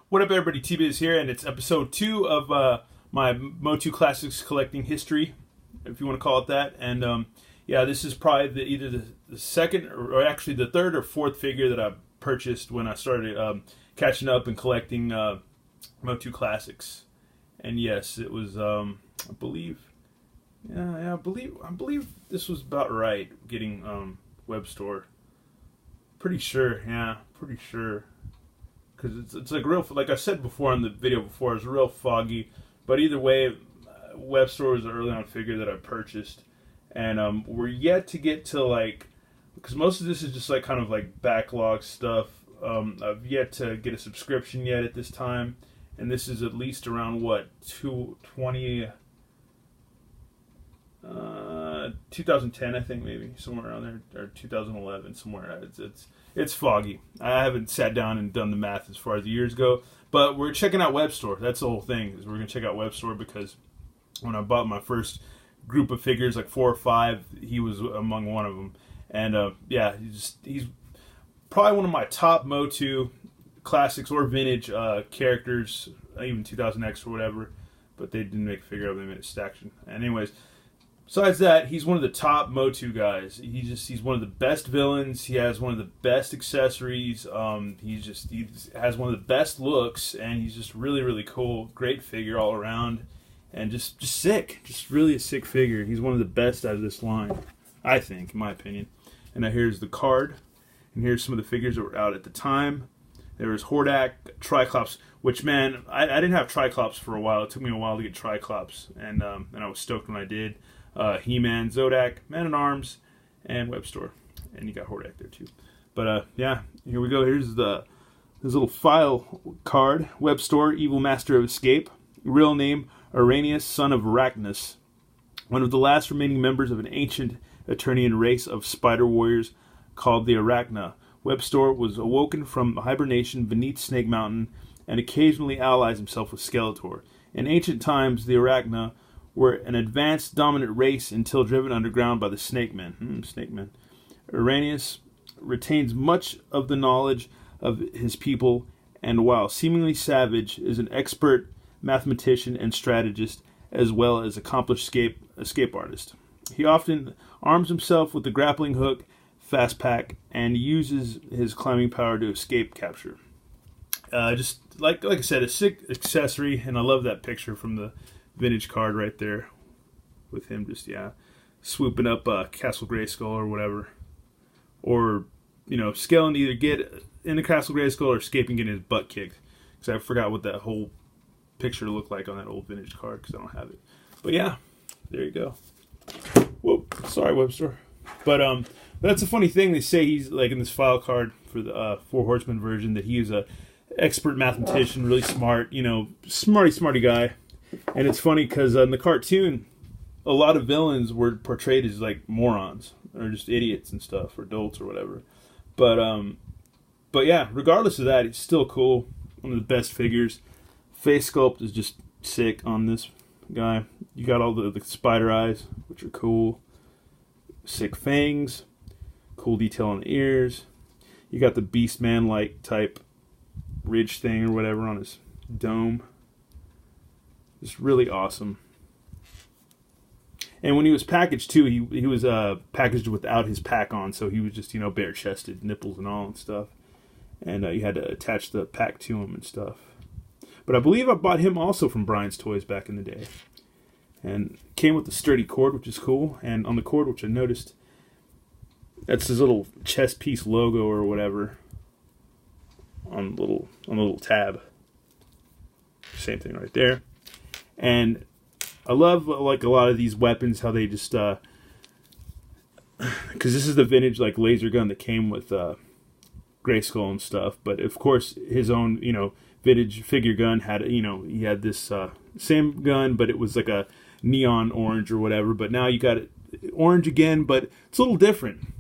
What up, everybody? T-Biz here, and it's episode 2 of my MOTU Classics Collecting History, if you want to call it that. And yeah, this is probably either the second or actually the third or fourth figure that I purchased when I started catching up and collecting MOTU Classics. And yes, it was I believe this was about right. Getting Webstor, pretty sure. Because it's like real, like I said before in the video before, it's real foggy. But either way, Webstor was an early on figure that I purchased, and we're yet to get to like, because most of this is just like kind of like backlog stuff. I've yet to get a subscription yet at this time, and this is at least around what 2010, I think, maybe somewhere around there, or 2011, somewhere. It's foggy. I haven't sat down and done the math as far as the years go, but we're checking out Webstor. That's the whole thing. Is we're gonna check out Webstor because when I bought my first group of figures, like 4 or 5, he was among one of them, and yeah, he's probably one of my top MOTU Classics or vintage characters, even 2000X or whatever. But they didn't make a figure of it; they made a staction. Anyways. Besides that, he's one of the top MOTU guys. He's one of the best villains. He has one of the best accessories. He has one of the best looks, and he's just really, really cool. Great figure all around, and just sick. Just really a sick figure. He's one of the best out of this line, I think, in my opinion. And now here's the card, and here's some of the figures that were out at the time. There was Hordak, Triclops, which, man, I didn't have Triclops for a while. It took me a while to get Triclops, and I was stoked when I did. He-Man, Zodak, Man-at-Arms, and Webstor. And you got Hordak there too. But yeah, here we go. Here's this little file card. Webstor, Evil Master of Escape. Real name, Arrhenius, son of Arachnus. One of the last remaining members of an ancient Eternian race of spider warriors called the Arachna. Webstor was awoken from hibernation beneath Snake Mountain and occasionally allies himself with Skeletor. In ancient times, the Arachna were an advanced, dominant race until driven underground by the Snake Men. Arrhenius retains much of the knowledge of his people, and while seemingly savage, is an expert mathematician and strategist, as well as accomplished escape artist. He often arms himself with the grappling hook, fast pack, and uses his climbing power to escape capture. Just like I said, a sick accessory, and I love that picture from the vintage card right there with him just swooping up Castle Grayskull or whatever, or scaling to either get into Castle Grayskull or escaping getting his butt kicked, because I forgot what that whole picture looked like on that old vintage card because I don't have it. But yeah, there you go. Whoop, sorry Webstor. But that's a funny thing. They say he's like in this file card for the Four Horsemen version that he is a expert mathematician, really smart, smarty guy. And it's funny because in the cartoon, a lot of villains were portrayed as like morons or just idiots and stuff, or dolts or whatever. But yeah, regardless of that, it's still cool. One of the best figures. Face sculpt is just sick on this guy. You got all the spider eyes, which are cool. Sick fangs. Cool detail on the ears. You got the Beastman-like type ridge thing or whatever on his dome. It's really awesome. And when he was packaged too, he was packaged without his pack on, so he was just bare chested, nipples and all and stuff. And you had to attach the pack to him and stuff. But I believe I bought him also from Brian's Toys back in the day. And it came with the sturdy cord, which is cool. And on the cord, which I noticed, that's his little chest piece logo or whatever on the little tab. Same thing right there. And I love, like, a lot of these weapons, how they just, because this is the vintage, like, laser gun that came with Grayskull and stuff. But, of course, his own, vintage figure gun had, he had this same gun, but it was like a neon orange or whatever. But now you got it orange again, but it's a little different.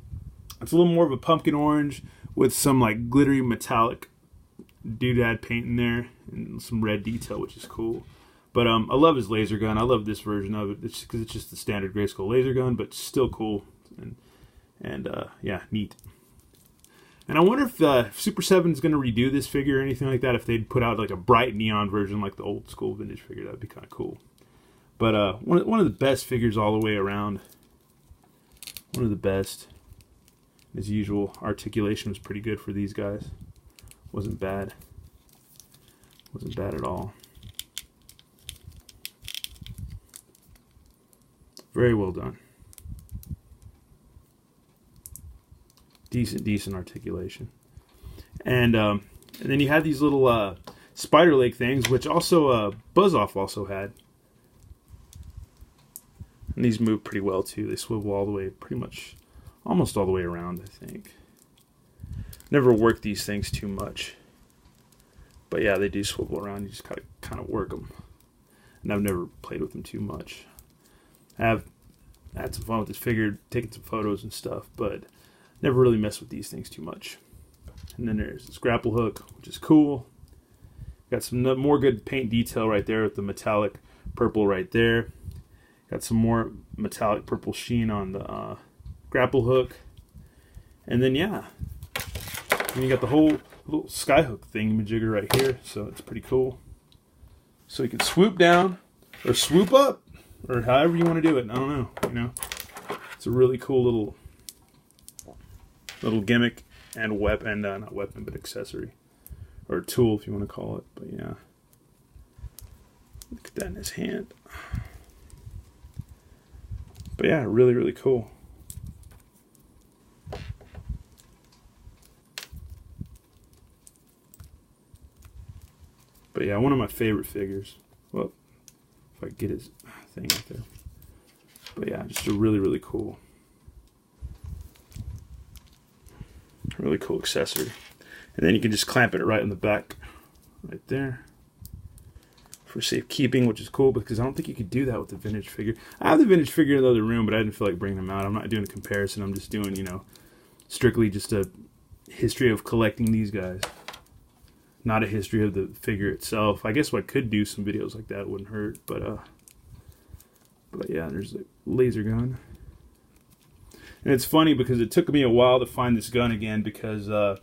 It's a little more of a pumpkin orange with some, like, glittery metallic doodad paint in there and some red detail, which is cool. But I love his laser gun. I love this version of it because it's just the standard Grayskull laser gun, but still cool and yeah, neat. And I wonder if Super 7 is going to redo this figure or anything like that. If they'd put out like a bright neon version like the old school vintage figure, that'd be kind of cool. But one of the best figures all the way around. One of the best. As usual, articulation was pretty good for these guys. Wasn't bad. Wasn't bad at all. Very well done. Decent articulation. And then you had these little spider leg things, which also Buzz Off also had. And these move pretty well too. They swivel all the way, pretty much, almost all the way around, I think. Never worked these things too much. But yeah, they do swivel around. You just gotta kind of work them. And I've never played with them too much. I've had some fun with this figure, taking some photos and stuff, but never really messed with these things too much. And then there's this grapple hook, which is cool. Got some more good paint detail right there with the metallic purple right there. Got some more metallic purple sheen on the grapple hook. And then, yeah. And you got the whole little skyhook thingamajigger right here, so it's pretty cool. So you can swoop down, or swoop up, or however you want to do it. I don't know, you know. It's a really cool little gimmick and weapon, not weapon, but accessory. Or tool, if you want to call it. But yeah. Look at that in his hand. But yeah, really, really cool. But yeah, one of my favorite figures. Well, if I can get his thing out there. But yeah, just a really, really cool accessory. And then you can just clamp it right in the back, right there, for safekeeping, which is cool because I don't think you could do that with the vintage figure. I have the vintage figure in the other room, but I didn't feel like bringing them out. I'm not doing a comparison. I'm just doing, you know, strictly just a history of collecting these guys. Not a history of the figure itself. I guess I could do some videos like that. It wouldn't hurt, but yeah, there's a laser gun. And it's funny because it took me a while to find this gun again because I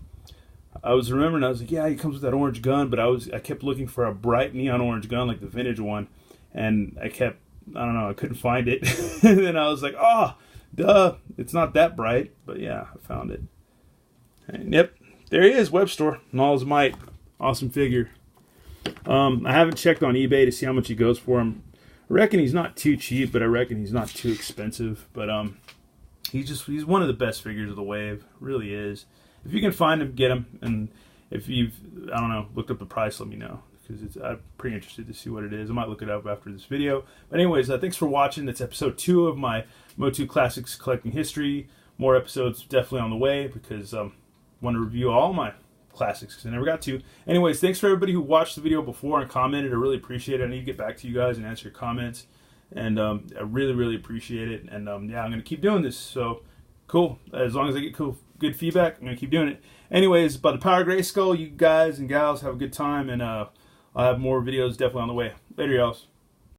was remembering, I was like, yeah, he comes with that orange gun, but I kept looking for a bright neon orange gun like the vintage one, and I don't know, I couldn't find it. And then I was like, oh, duh, it's not that bright, but yeah, I found it. And yep, there he is, Webstor, in all his might. Awesome figure. I haven't checked on eBay to see how much he goes for him. I reckon he's not too cheap, but I reckon he's not too expensive. But he's one of the best figures of the wave. Really is. If you can find him, get him. And if you've, I don't know, looked up the price, let me know. Because I'm pretty interested to see what it is. I might look it up after this video. But anyways, thanks for watching. That's episode 2 of my MOTU Classics Collecting History. More episodes definitely on the way because I want to review all my classics because I never got to. Anyways, thanks for everybody who watched the video before and commented. I really appreciate it. I need to get back to you guys and answer your comments. And I really, really appreciate it. And yeah, I'm going to keep doing this. So cool. As long as I get good feedback, I'm going to keep doing it. Anyways, by the power of Grayskull, you guys and gals have a good time. And I'll have more videos definitely on the way. Later, y'all.